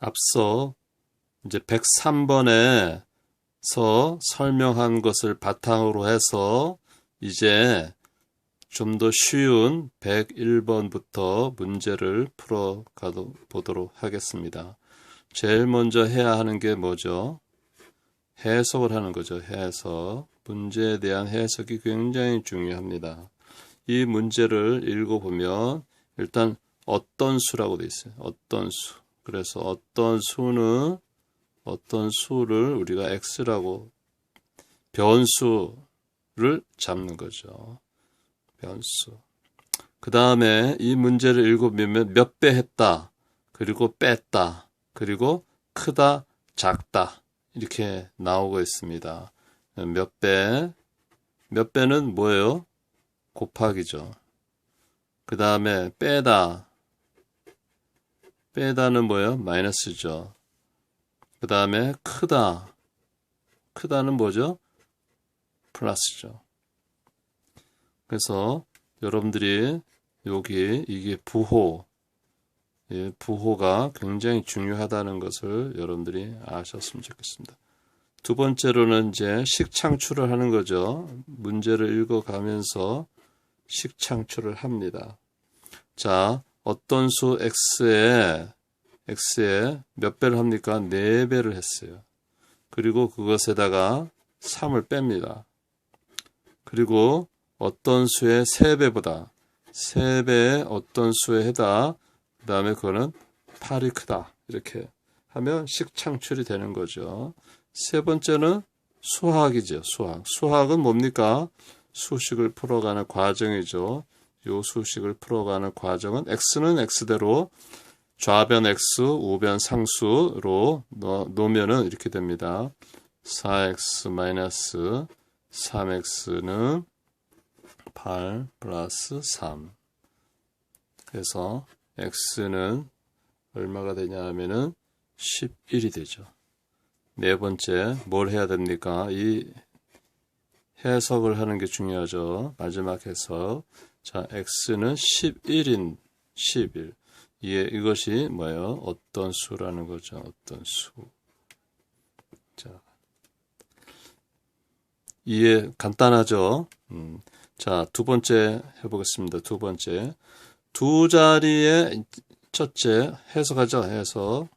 앞서 이제 103번에서 설명한 것을 바탕으로 해서 이제 좀 더 쉬운 101번부터 문제를 풀어 보도록 하겠습니다. 제일 먼저 해야 하는 게 뭐죠? 해석을 하는 거죠. 해석. 문제에 대한 해석이 굉장히 중요합니다. 이 문제를 읽어보면 일단 어떤 수라고 되어 있어요. 어떤 수. 그래서 어떤 수를 우리가 x라고 변수를 잡는 거죠. 변수. 그 다음에 이 문제를 읽어보면 몇 배 했다. 그리고 뺐다. 그리고 크다, 작다. 이렇게 나오고 있습니다. 몇 배. 몇 배는 뭐예요? 곱하기죠. 그 다음에 빼다. 빼다는 뭐예요? 마이너스죠. 그 다음에 크다. 크다는 뭐죠? 플러스죠. 그래서 여러분들이 여기 이게 부호. 부호가 굉장히 중요하다는 것을 여러분들이 아셨으면 좋겠습니다. 두 번째로는 이제 식창출을 하는 거죠. 문제를 읽어가면서 식창출을 합니다. 자, 어떤 수 x에 몇 배를 합니까? 4배를 했어요. 그리고 그것에다가 3을 뺍니다. 그리고 어떤 수의 3배보다 3배의 어떤 수에 해다 그 다음에 그거는 8이 크다. 이렇게 하면 식창출이 되는 거죠. 세 번째는 수학이죠. 수학. 수학은 뭡니까? 수식을 풀어가는 과정이죠. 요 수식을 풀어가는 과정은 x는 x대로 좌변 x, 우변 상수로 놓으면은 이렇게 됩니다. 4x 3x는 8 플러스 3. 그래서 x는 얼마가 되냐 하면은 11이 되죠. 네 번째, 뭘 해야 됩니까? 이 해석을 하는 게 중요하죠. 마지막 해석. 자, x는 11인 11. 이것이 뭐예요? 어떤 수라는 거죠. 어떤 수. 자, 이해 간단하죠? 자, 두 번째 해보겠습니다. 두 번째. 두 자리의 첫째 해석하죠. 해석.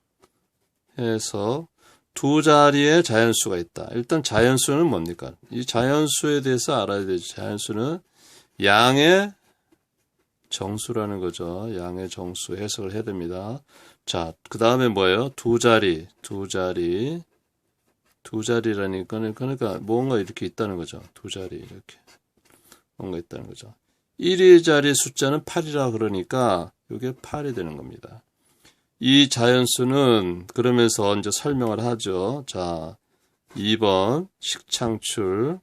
두 자리의 자연수가 있다. 일단 자연수는 뭡니까? 이 자연수에 대해서 알아야 되죠. 자연수는 양의 정수라는 거죠. 양의 정수 해석을 해야 됩니다. 자, 그 다음에 뭐예요? 두 자리라니까 그러니까 뭔가 이렇게 있다는 거죠. 두 자리 이렇게 뭔가 있다는 거죠. 1의 자리 숫자는 8이라 그러니까 이게 8이 되는 겁니다. 이 자연수는 그러면서 이제 설명을 하죠. 자, 2번 식창출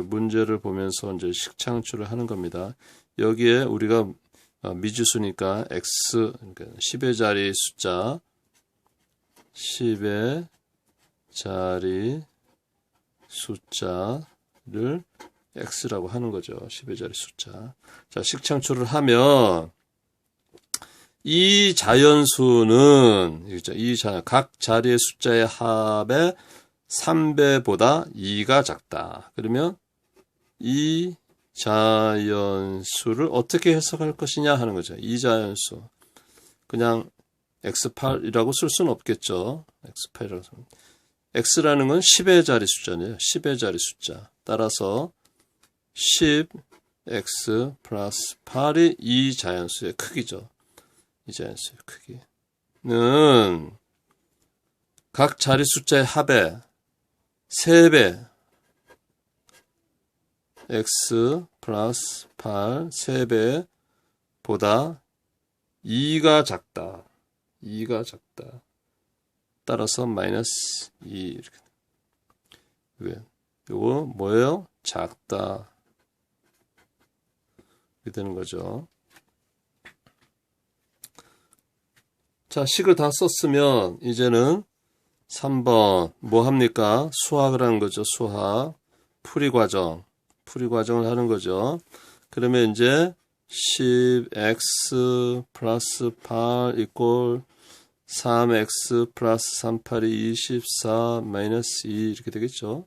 문제를 보면서 이제 식창출을 하는 겁니다. 여기에 우리가 미지수니까 x 그러니까 10의 자리 숫자 10의 자리 숫자를 x라고 하는 거죠. 10의 자리 숫자. 자, 식창출을 하면 이 자연수는 각 자리의 숫자의 합의 3배보다 2가 작다. 그러면 이 자연수를 어떻게 해석할 것이냐 하는 거죠. 이 자연수. 그냥 x8이라고 쓸 수는 없겠죠. x8이라고 쓰면. x라는 건 10의 자리 숫자네요. 10의 자리 숫자. 따라서 10x 플러스 8이 이 자연수의 크기죠. 이 자연수의 크기는 각 자리 숫자의 합의 3배 x 플러스 8 3배보다 2가 작다. 2가 작다. 따라서 마이너스 2 이렇게. 이거 뭐예요? 작다. 이렇게 되는 거죠. 자, 식을 다 썼으면 이제는 3번 뭐 합니까? 수학을 하는 거죠. 수학. 풀이 과정을 하는 거죠. 그러면 이제 10x 플러스 8 이꼴 3x 플러스 3, 8이 24 마이너스 2 이렇게 되겠죠.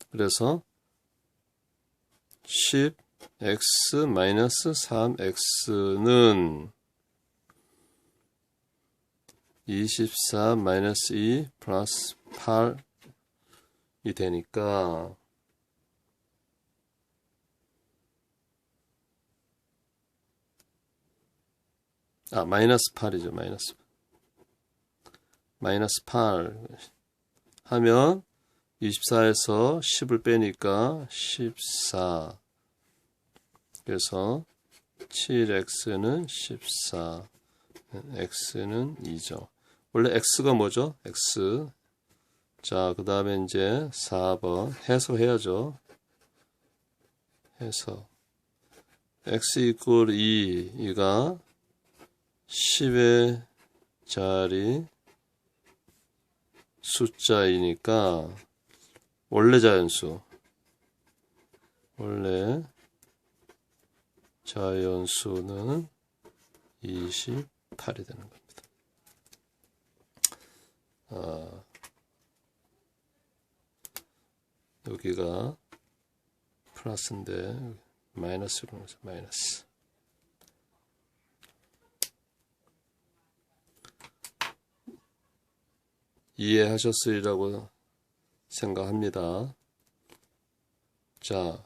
그래서 10x 마이너스 3x는 24 마이너스 2 플러스 8이 되니까 마이너스 8이죠. 마이너스 8 하면 24에서 10을 빼니까 14. 그래서 7x는 14. x는 2죠. 원래 x가 뭐죠? x. 자, 그 다음에 이제 4번 해석해야죠. 해석. x 이퀄 2, 이가 10의 자리 숫자이니까 원래 자연수는 28이 되는 겁니다. 여기가 플러스인데 마이너스로 나오죠. 마이너스. 이해하셨으리라고 생각합니다. 자,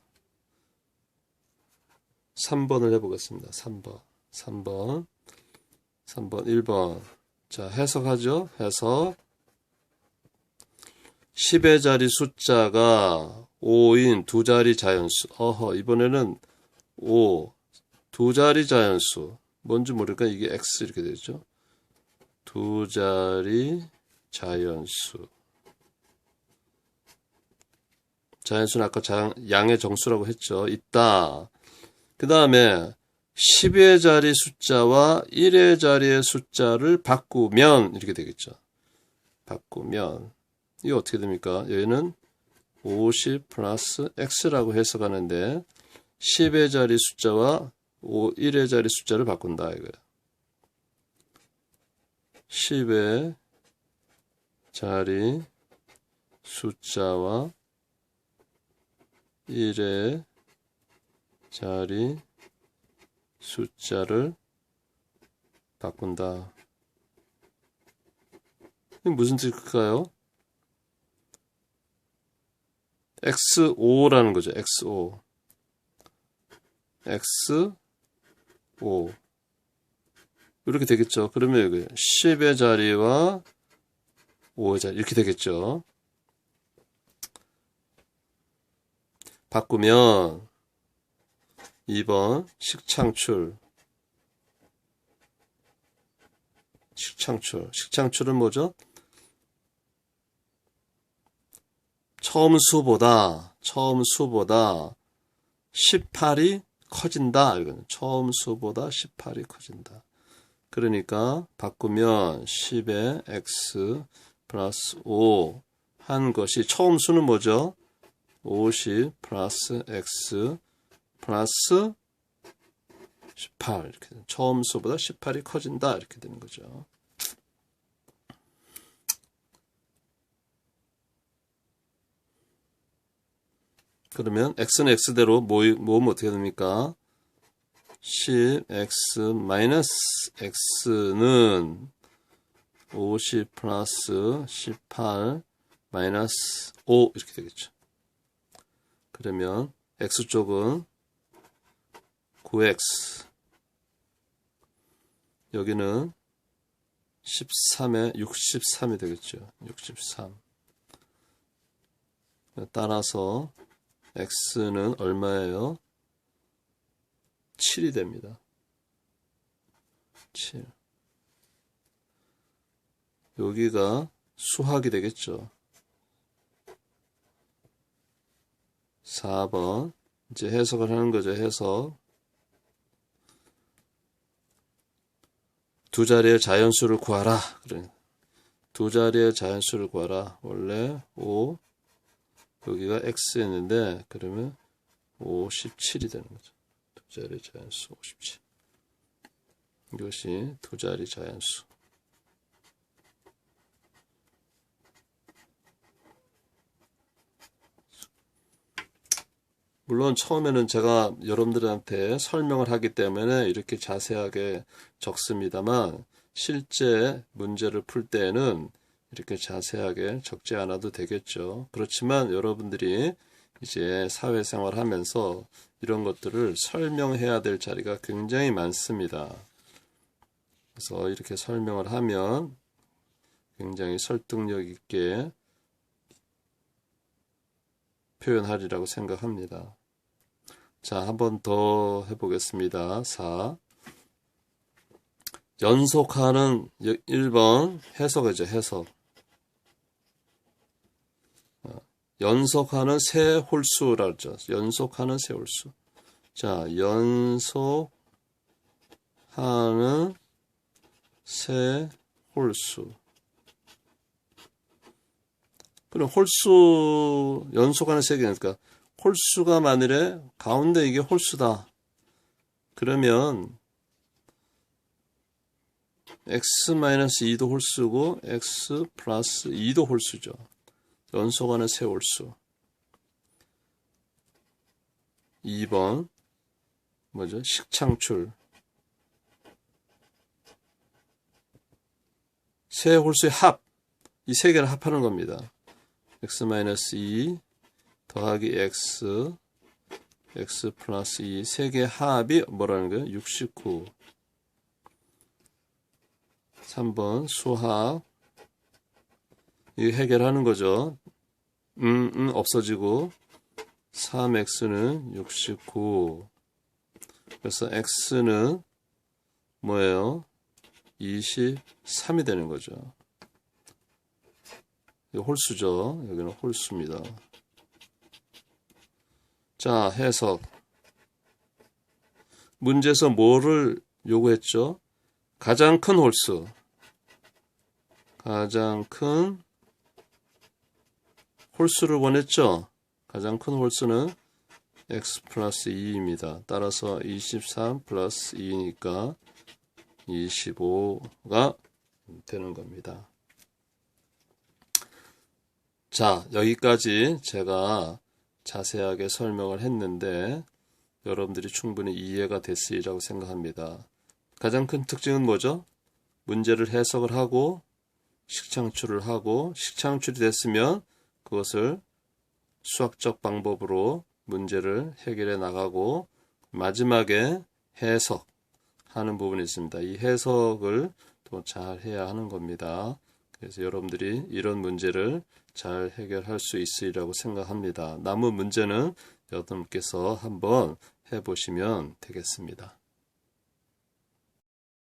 3번을 해보겠습니다. 3번, 1번. 자, 해석하죠? 해석. 10의 자리 숫자가 5인 두 자리 자연수. 이번에는 5, 두 자리 자연수. 뭔지 모르니까 이게 X 이렇게 되죠. 두 자리 자연수. 자연수는 아까 양의 정수라고 했죠. 있다. 그 다음에 10의 자리 숫자와 1의 자리의 숫자를 바꾸면 이렇게 되겠죠. 바꾸면 이거 어떻게 됩니까? 얘는 50 플러스 x라고 해석하는데 10의 자리 숫자와 1의 자리 숫자를 바꾼다 이거야. 10의 자리 숫자와 1의 자리 숫자를 바꾼다. 이게 무슨 뜻일까요? XO라는 거죠. XO. XO. 이렇게 되겠죠. 그러면 여기 10의 자리와 5의 자리 이렇게 되겠죠. 바꾸면 2번 식창출. 식창출은 뭐죠? 처음 수보다 18이 커진다. 이거는 처음 수보다 18이 커진다. 그러니까 바꾸면 10의 x 플러스 5 한 것이 처음 수는 뭐죠? 50 플러스 x 플러스 18 이렇게 처음 수보다 18이 커진다 이렇게 되는 거죠. 그러면 x는 x대로 모으면 어떻게 됩니까? 10x 마이너스 x는 50 플러스 18 마이너스 5 이렇게 되겠죠. 그러면 x쪽은 9x 여기는 13에 63이 되겠죠. 63 따라서 x는 얼마예요? 7이 됩니다. 7 여기가 수학이 되겠죠. 4번 이제 해석을 하는 거죠. 해석 두 자리의 자연수를 구하라. 그래. 두 자리의 자연수를 구하라. 원래 5 여기가 x였는데 그러면 57이 되는 거죠. 두 자리 자연수 57. 이것이 두 자리 자연수. 물론 처음에는 제가 여러분들한테 설명을 하기 때문에 이렇게 자세하게 적습니다만 실제 문제를 풀 때에는 이렇게 자세하게 적지 않아도 되겠죠. 그렇지만 여러분들이 이제 사회생활 하면서 이런 것들을 설명해야 될 자리가 굉장히 많습니다. 그래서 이렇게 설명을 하면 굉장히 설득력 있게 표현하리라고 생각합니다. 자, 한 번 더 해보겠습니다. 4. 연속하는 1번 해석이죠. 해석. 연속하는 세 홀수라고 했죠. 연속하는 세 홀수. 자, 연속하는 세 홀수. 그럼 홀수 연속하는 세 개니까 홀수가 만일에 가운데 이게 홀수다. 그러면 x-2도 홀수고 x 플러스 2도 홀수죠. 연속하는 세 홀수. 2번 뭐죠? 식창출. 세 홀수의 합. 이 세 개를 합하는 겁니다. x-2 더하기 x 플러스 2 세 개의 합이 뭐라는 거예요? 69. 3번 수합. 이거 해결하는 거죠. 없어지고 3x는 69. 그래서 x는 뭐예요? 23이 되는 거죠. 이거 홀수죠. 여기는 홀수입니다. 자, 해석. 문제에서 뭐를 요구했죠? 가장 큰 홀수. 가장 큰 홀수를 원했죠? 가장 큰 홀수는 x 플러스 2입니다. 따라서 23 플러스 2니까 25가 되는 겁니다. 자, 여기까지 제가 자세하게 설명을 했는데 여러분들이 충분히 이해가 됐으리라고 생각합니다. 가장 큰 특징은 뭐죠? 문제를 해석을 하고 식창출을 하고 식창출이 됐으면 그것을 수학적 방법으로 문제를 해결해 나가고 마지막에 해석하는 부분이 있습니다. 이 해석을 또 잘 해야 하는 겁니다. 그래서 여러분들이 이런 문제를 잘 해결할 수 있으리라고 생각합니다. 남은 문제는 여러분께서 한번 해보시면 되겠습니다.